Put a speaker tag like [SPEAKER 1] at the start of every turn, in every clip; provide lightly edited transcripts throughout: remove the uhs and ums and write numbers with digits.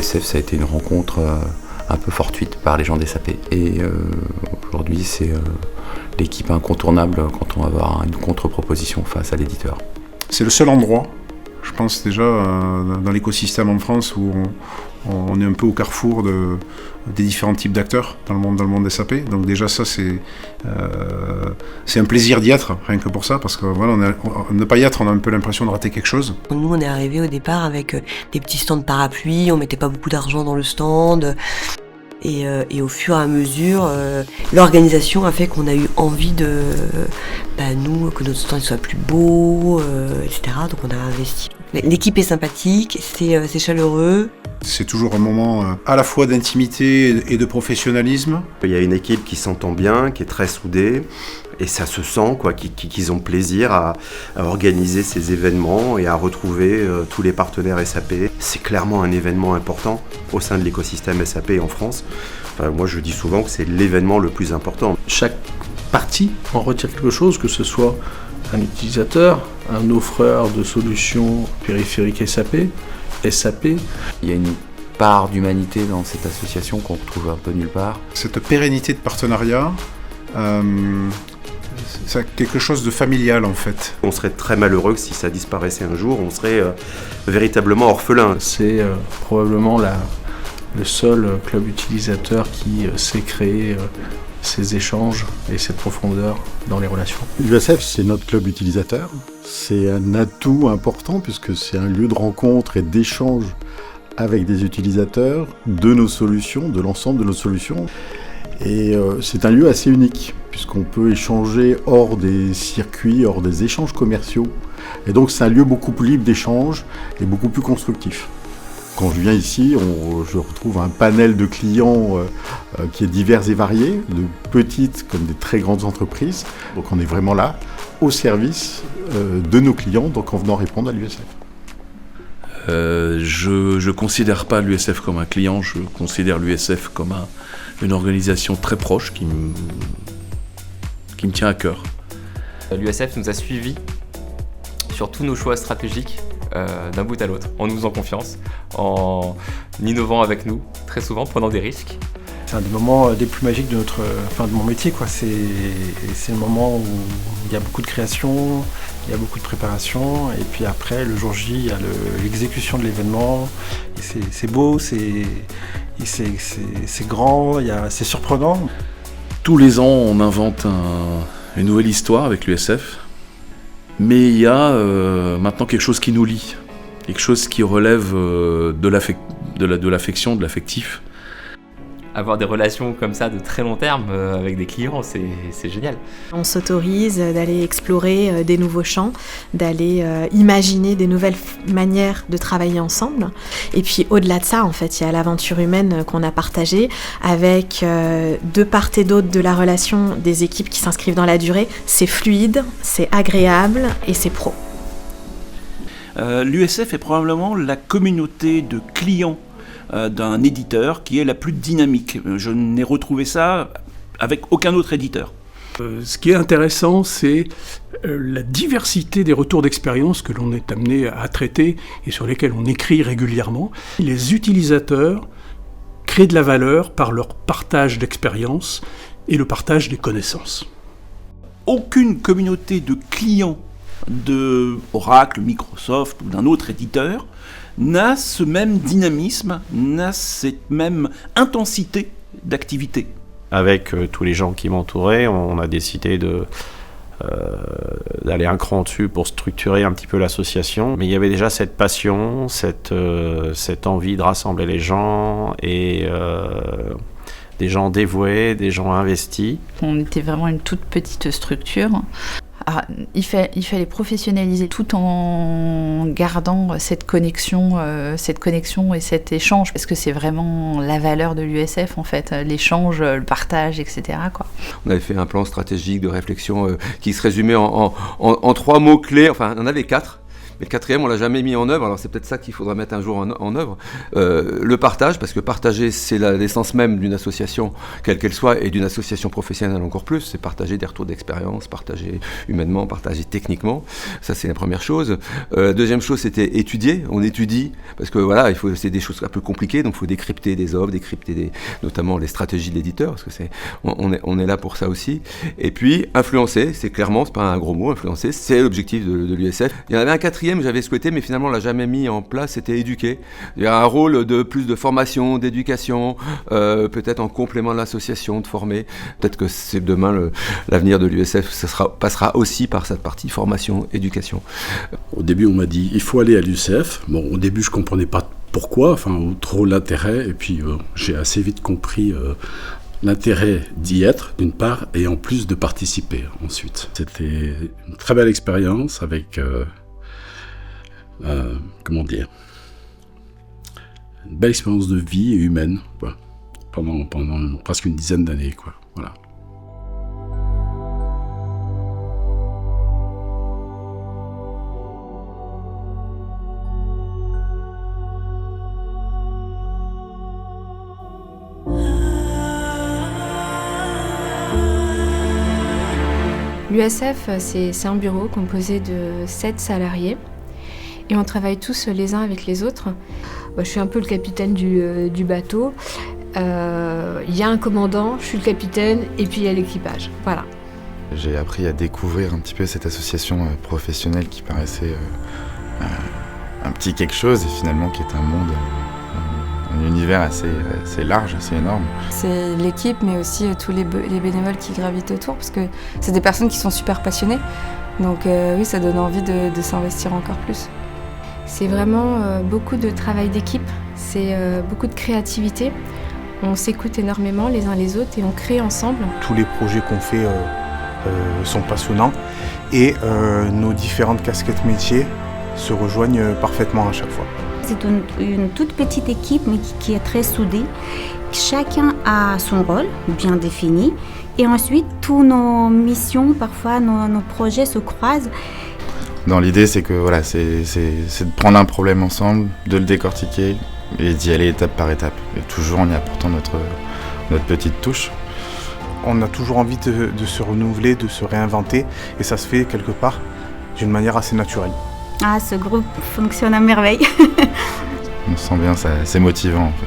[SPEAKER 1] L'USF, ça a été une rencontre un peu fortuite par les gens des SAP. Et aujourd'hui, c'est l'équipe incontournable quand on va avoir une contre-proposition face à l'éditeur.
[SPEAKER 2] C'est le seul endroit, je pense déjà, dans l'écosystème en France où on est un peu au carrefour des différents types d'acteurs dans le monde SAP. Donc déjà ça, c'est un plaisir d'y être, rien que pour ça, parce que voilà, ne pas y être, on a un peu l'impression de rater quelque chose.
[SPEAKER 3] Nous, on est arrivés au départ avec des petits stands de parapluies, on mettait pas beaucoup d'argent dans le stand. Et au fur et à mesure, l'organisation a fait qu'on a eu envie que notre stand soit plus beau, etc. Donc on a investi. L'équipe est sympathique, c'est chaleureux.
[SPEAKER 2] C'est toujours un moment à la fois d'intimité et de professionnalisme.
[SPEAKER 4] Il y a une équipe qui s'entend bien, qui est très soudée, et ça se sent qu'ils ont plaisir à organiser ces événements et à retrouver tous les partenaires SAP. C'est clairement un événement important au sein de l'écosystème SAP en France. Enfin, moi je dis souvent que c'est l'événement le plus important.
[SPEAKER 5] Chaque partie en retire quelque chose, que ce soit un utilisateur, un offreur de solutions périphériques SAP.
[SPEAKER 1] Il y a une part d'humanité dans cette association qu'on retrouve un peu nulle part.
[SPEAKER 2] Cette pérennité de partenariat, c'est quelque chose de familial en fait.
[SPEAKER 4] On serait très malheureux que si ça disparaissait un jour, on serait véritablement orphelin.
[SPEAKER 5] C'est probablement le seul club utilisateur qui sait créer ces échanges et cette profondeur dans les relations.
[SPEAKER 6] L'USF, c'est notre club utilisateur. C'est un atout important puisque c'est un lieu de rencontre et d'échange avec des utilisateurs de nos solutions, de l'ensemble de nos solutions. Et c'est un lieu assez unique puisqu'on peut échanger hors des circuits, hors des échanges commerciaux. Et donc c'est un lieu beaucoup plus libre d'échange et beaucoup plus constructif. Quand je viens ici, je retrouve un panel de clients qui est divers et varié, de petites comme des très grandes entreprises. Donc on est vraiment là, au service de nos clients, donc en venant répondre à l'USF.
[SPEAKER 7] Je ne considère pas l'USF comme un client, je considère l'USF comme une organisation très proche qui me tient à cœur.
[SPEAKER 8] L'USF nous a suivis sur tous nos choix stratégiques d'un bout à l'autre, en nous faisant confiance, en innovant avec nous, très souvent prenant des risques.
[SPEAKER 9] C'est un des moments des plus magiques de mon métier, quoi. C'est le moment où il y a beaucoup de création, il y a beaucoup de préparation, et puis après, le jour J, il y a l'exécution de l'événement. Et c'est beau, c'est grand, c'est surprenant.
[SPEAKER 7] Tous les ans, on invente une nouvelle histoire avec l'USF, mais il y a maintenant quelque chose qui nous lie, quelque chose qui relève de l'affection, de l'affectif.
[SPEAKER 8] Avoir des relations comme ça de très long terme avec des clients, c'est génial.
[SPEAKER 10] On s'autorise d'aller explorer des nouveaux champs, d'aller imaginer des nouvelles manières de travailler ensemble. Et puis au-delà de ça, en fait, il y a l'aventure humaine qu'on a partagée avec de part et d'autre de la relation des équipes qui s'inscrivent dans la durée. C'est fluide, c'est agréable et c'est pro.
[SPEAKER 11] L'USF est probablement la communauté de clients d'un éditeur qui est la plus dynamique. Je n'ai retrouvé ça avec aucun autre éditeur.
[SPEAKER 5] Ce qui est intéressant, c'est la diversité des retours d'expérience que l'on est amené à traiter et sur lesquels on écrit régulièrement. Les utilisateurs créent de la valeur par leur partage d'expérience et le partage des connaissances.
[SPEAKER 11] Aucune communauté de clients de Oracle, Microsoft ou d'un autre éditeur n'a ce même dynamisme, n'a cette même intensité d'activité.
[SPEAKER 12] Avec tous les gens qui m'entouraient, on a décidé d'aller un cran dessus pour structurer un petit peu l'association. Mais il y avait déjà cette passion, cette envie de rassembler les gens et des gens dévoués, des gens investis.
[SPEAKER 13] On était vraiment une toute petite structure. Ah, il fallait professionnaliser tout en gardant cette connexion et cet échange, parce que c'est vraiment la valeur de l'USF en fait, l'échange, le partage, etc., quoi.
[SPEAKER 14] On avait fait un plan stratégique de réflexion qui se résumait en 3 mots clés, enfin on en avait 4, Mais le quatrième, on l'a jamais mis en œuvre, alors c'est peut-être ça qu'il faudra mettre un jour en œuvre. Le partage, parce que partager, c'est l'essence même d'une association, quelle qu'elle soit, et d'une association professionnelle encore plus. C'est partager des retours d'expérience, partager humainement, partager techniquement. Ça, c'est la première chose. Deuxième chose, c'était étudier. On étudie, parce que voilà, c'est des choses un peu compliquées, donc il faut décrypter des offres, décrypter notamment les stratégies de l'éditeur, parce que on est là pour ça aussi. Et puis, influencer, c'est clairement, c'est pas un gros mot, influencer, c'est l'objectif de l'USF. Il y en avait un quatrième que j'avais souhaité, mais finalement on l'a jamais mis en place, c'était éduquer. Il y a un rôle de plus de formation, d'éducation, peut-être en complément de l'association, de former. Peut-être que c'est demain l'avenir de l'USF, passera aussi par cette partie formation, éducation.
[SPEAKER 15] Au début on m'a dit, il faut aller à l'USF. Bon, au début je comprenais pas pourquoi, ou trop l'intérêt, et puis j'ai assez vite compris l'intérêt d'y être, d'une part, et en plus de participer ensuite. C'était une très belle expérience avec, une belle expérience de vie humaine, quoi, pendant presque une dizaine d'années, quoi. Voilà.
[SPEAKER 16] L'USF, c'est un bureau composé de 7 salariés et on travaille tous les uns avec les autres. Je suis un peu le capitaine du bateau. Il y a un commandant, je suis le capitaine et puis il y a l'équipage. Voilà.
[SPEAKER 17] J'ai appris à découvrir un petit peu cette association professionnelle qui paraissait un petit quelque chose et finalement qui est un monde, un univers assez large, assez énorme.
[SPEAKER 18] C'est l'équipe, mais aussi tous les bénévoles qui gravitent autour, parce que c'est des personnes qui sont super passionnées. Donc oui, ça donne envie de s'investir encore plus.
[SPEAKER 16] C'est vraiment beaucoup de travail d'équipe, c'est beaucoup de créativité. On s'écoute énormément les uns les autres et on crée ensemble.
[SPEAKER 19] Tous les projets qu'on fait sont passionnants et nos différentes casquettes métiers se rejoignent parfaitement à chaque fois.
[SPEAKER 20] C'est une toute petite équipe mais qui est très soudée. Chacun a son rôle bien défini et ensuite toutes nos missions, parfois nos projets se croisent.
[SPEAKER 17] Dans l'idée, c'est que voilà, c'est de prendre un problème ensemble, de le décortiquer et d'y aller étape par étape. Et toujours en y apportant notre petite touche.
[SPEAKER 19] On a toujours envie de se renouveler, de se réinventer et ça se fait quelque part d'une manière assez naturelle.
[SPEAKER 20] Ah, ce groupe fonctionne à merveille.
[SPEAKER 17] On se sent bien, c'est motivant en fait.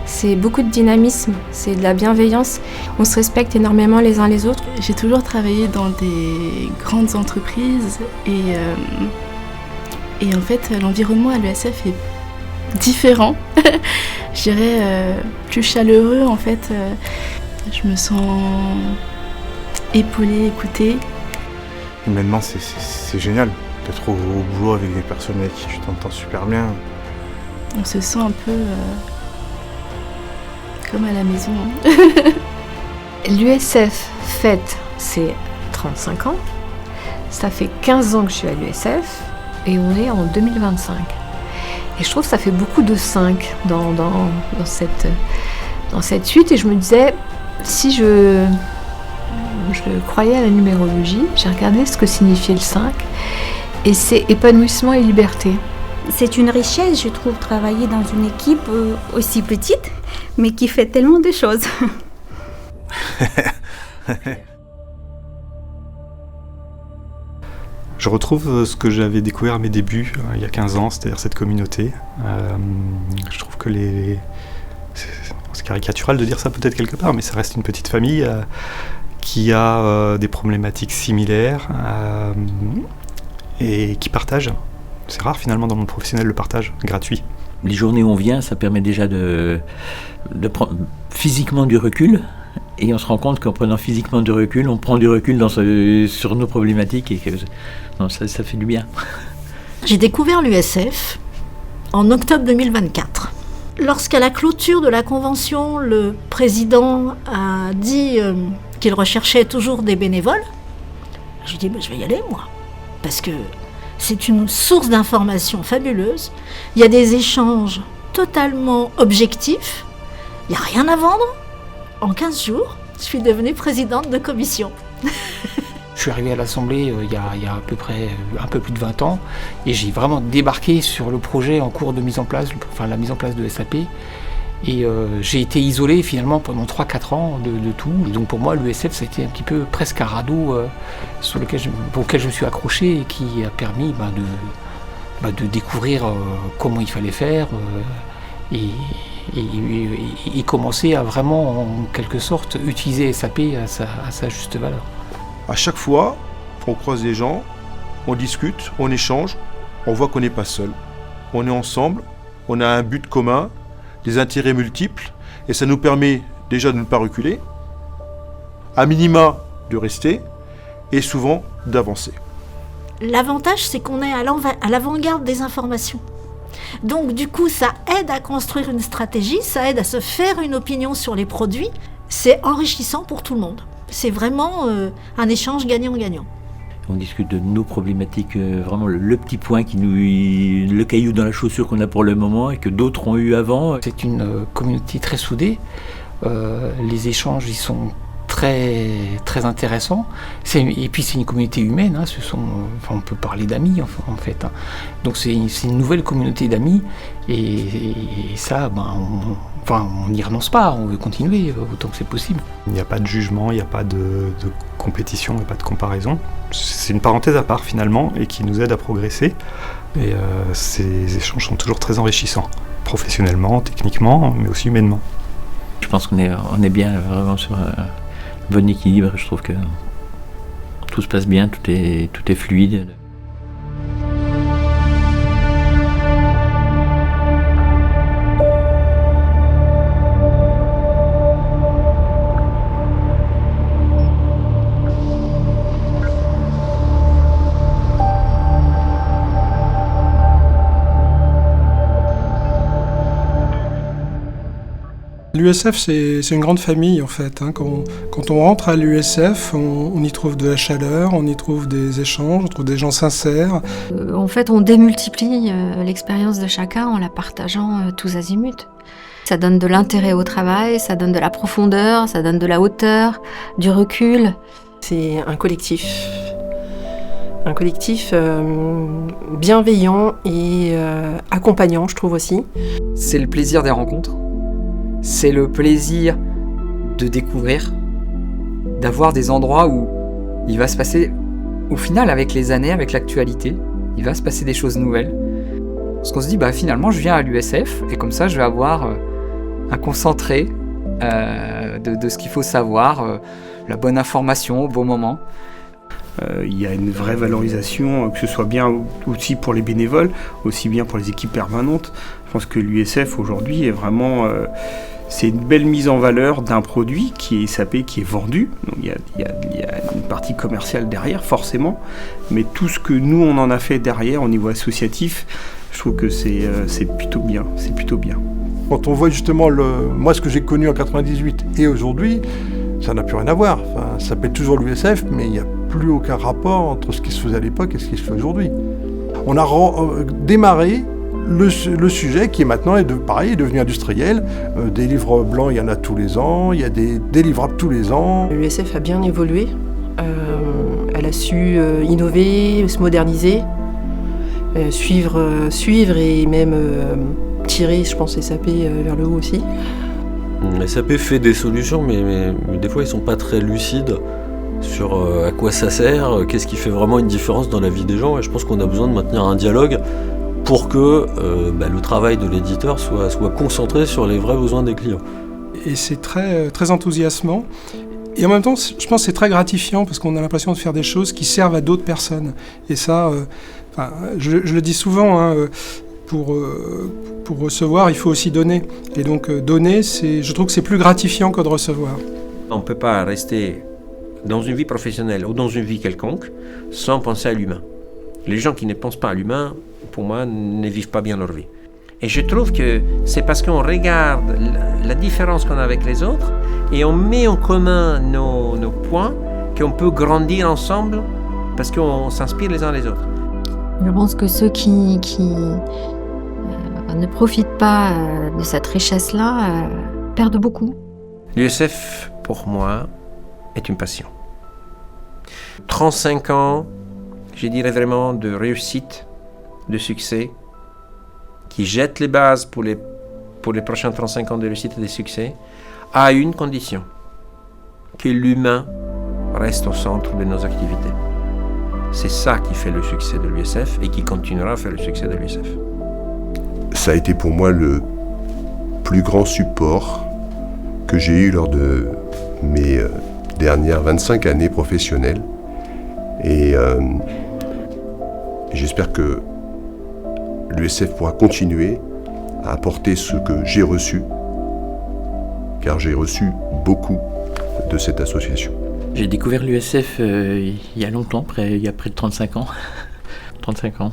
[SPEAKER 16] C'est beaucoup de dynamisme, c'est de la bienveillance. On se respecte énormément les uns les autres.
[SPEAKER 21] J'ai toujours travaillé dans des grandes entreprises et en fait l'environnement à l'USF est différent. Je dirais plus chaleureux en fait. Je me sens épaulée, écoutée.
[SPEAKER 19] Humainement c'est génial d'être au boulot avec des personnes avec qui tu t'entends super bien.
[SPEAKER 21] On se sent un peu comme à la maison.
[SPEAKER 16] L'USF fête ses 35 ans. Ça fait 15 ans que je suis à l'USF et on est en 2025. Et je trouve que ça fait beaucoup de 5 dans cette suite. Et je me disais, si je croyais à la numérologie, j'ai regardé ce que signifiait le 5 et c'est épanouissement et liberté.
[SPEAKER 20] C'est une richesse, je trouve, travailler dans une équipe aussi petite, mais qui fait tellement de choses.
[SPEAKER 22] Je retrouve ce que j'avais découvert à mes débuts, il y a 15 ans, c'est-à-dire cette communauté. Je trouve que c'est caricatural de dire ça peut-être quelque part, mais ça reste une petite famille qui a des problématiques similaires et qui partage. C'est rare finalement dans le monde professionnel le partage gratuit.
[SPEAKER 23] Les journées où on vient, ça permet déjà de prendre physiquement du recul. Et on se rend compte qu'en prenant physiquement du recul, on prend du recul sur nos problématiques et que ça fait du bien.
[SPEAKER 24] J'ai découvert l'USF en octobre 2024. Lorsqu'à la clôture de la convention, le président a dit qu'il recherchait toujours des bénévoles, j'ai dit je vais y aller moi, parce que c'est une source d'information fabuleuse. Il y a des échanges totalement objectifs. Il n'y a rien à vendre. En 15 jours, je suis devenue présidente de commission.
[SPEAKER 1] Je suis arrivé à l'Assemblée il y a à peu près un peu plus de 20 ans et j'ai vraiment débarqué sur le projet en cours de mise en place, enfin la mise en place de SAP. Et j'ai été isolé finalement pendant 3-4 ans de tout. Et donc pour moi, l'ESF, ça a été un petit peu presque un radeau pour lequel je me suis accroché et qui a permis de découvrir comment il fallait faire et commencer à vraiment, en quelque sorte, utiliser SAP à sa juste valeur.
[SPEAKER 2] À chaque fois, on croise des gens, on discute, on échange, on voit qu'on n'est pas seul. On est ensemble, on a un but commun, des intérêts multiples, et ça nous permet déjà de ne pas reculer, à minima de rester, et souvent d'avancer.
[SPEAKER 24] L'avantage, c'est qu'on est à l'avant-garde des informations. Donc du coup, ça aide à construire une stratégie, ça aide à se faire une opinion sur les produits. C'est enrichissant pour tout le monde. C'est vraiment un échange gagnant-gagnant.
[SPEAKER 23] On discute de nos problématiques, vraiment le petit point le caillou dans la chaussure qu'on a pour le moment et que d'autres ont eu avant.
[SPEAKER 1] C'est une communauté très soudée. Les échanges, ils sont très, très intéressants. Et puis c'est une communauté humaine. Hein, on peut parler d'amis en fait. Hein. Donc c'est une nouvelle communauté d'amis. Et ça, on n'y renonce pas. On veut continuer autant que c'est possible.
[SPEAKER 22] Il n'y a pas de jugement, il n'y a pas de compétition, il n'y a pas de comparaison. C'est une parenthèse à part finalement et qui nous aide à progresser. Et ces échanges sont toujours très enrichissants, professionnellement, techniquement, mais aussi humainement.
[SPEAKER 23] Je pense qu'on est bien vraiment sur un bon équilibre. Je trouve que tout se passe bien, tout est fluide.
[SPEAKER 3] L'USF, c'est une grande famille en fait. Hein. Quand on rentre à l'USF, on y trouve de la chaleur, on y trouve des échanges, on trouve des gens sincères.
[SPEAKER 16] En fait, on démultiplie l'expérience de chacun en la partageant tous azimuts. Ça donne de l'intérêt au travail, ça donne de la profondeur, ça donne de la hauteur, du recul.
[SPEAKER 4] C'est un collectif bienveillant et accompagnant, je trouve aussi.
[SPEAKER 25] C'est le plaisir des rencontres. C'est le plaisir de découvrir, d'avoir des endroits où il va se passer, au final, avec les années, avec l'actualité, il va se passer des choses nouvelles. Parce qu'on se dit, finalement, je viens à l'USF, et comme ça, je vais avoir un concentré de ce qu'il faut savoir, la bonne information au bon moment.
[SPEAKER 26] Il y a une vraie valorisation, que ce soit bien aussi pour les bénévoles, aussi bien pour les équipes permanentes. Je pense que l'USF aujourd'hui est vraiment... c'est une belle mise en valeur d'un produit qui est SAP, qui est vendu. Donc il y a une partie commerciale derrière, forcément. Mais tout ce que nous, on en a fait derrière au niveau associatif, je trouve que c'est plutôt bien. C'est plutôt bien.
[SPEAKER 2] Quand on voit justement moi ce que j'ai connu en 98 et aujourd'hui, ça n'a plus rien à voir. Enfin, ça s'appelle toujours l'USF, mais il n'y a plus aucun rapport entre ce qui se faisait à l'époque et ce qui se fait aujourd'hui. On a démarré le sujet qui maintenant est devenu industriel. Des livres blancs, il y en a tous les ans, il y a des livrables tous les ans.
[SPEAKER 4] L'USF a bien évolué, elle a su innover, se moderniser, suivre et même tirer, je pense, SAP vers le haut aussi.
[SPEAKER 27] SAP fait des solutions, mais des fois ils sont pas très lucides sur à quoi ça sert, qu'est-ce qui fait vraiment une différence dans la vie des gens, et je pense qu'on a besoin de maintenir un dialogue pour que le travail de l'éditeur soit concentré sur les vrais besoins des clients.
[SPEAKER 3] Et c'est très, très enthousiasmant. Et en même temps, je pense que c'est très gratifiant parce qu'on a l'impression de faire des choses qui servent à d'autres personnes. Et ça, je le dis souvent, hein, pour recevoir, il faut aussi donner. Et donc donner, je trouve que c'est plus gratifiant que de recevoir.
[SPEAKER 28] On ne peut pas rester dans une vie professionnelle ou dans une vie quelconque sans penser à l'humain. Les gens qui ne pensent pas à l'humain, pour moi, ne vivent pas bien leur vie. Et je trouve que c'est parce qu'on regarde la différence qu'on a avec les autres et on met en commun nos points qu'on peut grandir ensemble parce qu'on s'inspire les uns les autres.
[SPEAKER 16] Je pense que ceux qui ne profitent pas de cette richesse-là perdent beaucoup.
[SPEAKER 28] L'USF, pour moi, est une passion. 35 ans, je dirais vraiment de réussite, de succès, qui jette les bases pour les prochains 35 ans de réussite et de succès, à une condition, que l'humain reste au centre de nos activités. C'est ça qui fait le succès de l'USF et qui continuera à faire le succès de l'USF.
[SPEAKER 5] Ça a été pour moi le plus grand support que j'ai eu lors de mes dernières 25 années professionnelles. Et j'espère que l'USF pourra continuer à apporter ce que j'ai reçu, car j'ai reçu beaucoup de cette association.
[SPEAKER 23] J'ai découvert l'USF il y a longtemps, il y a près de 35 ans. 35 ans.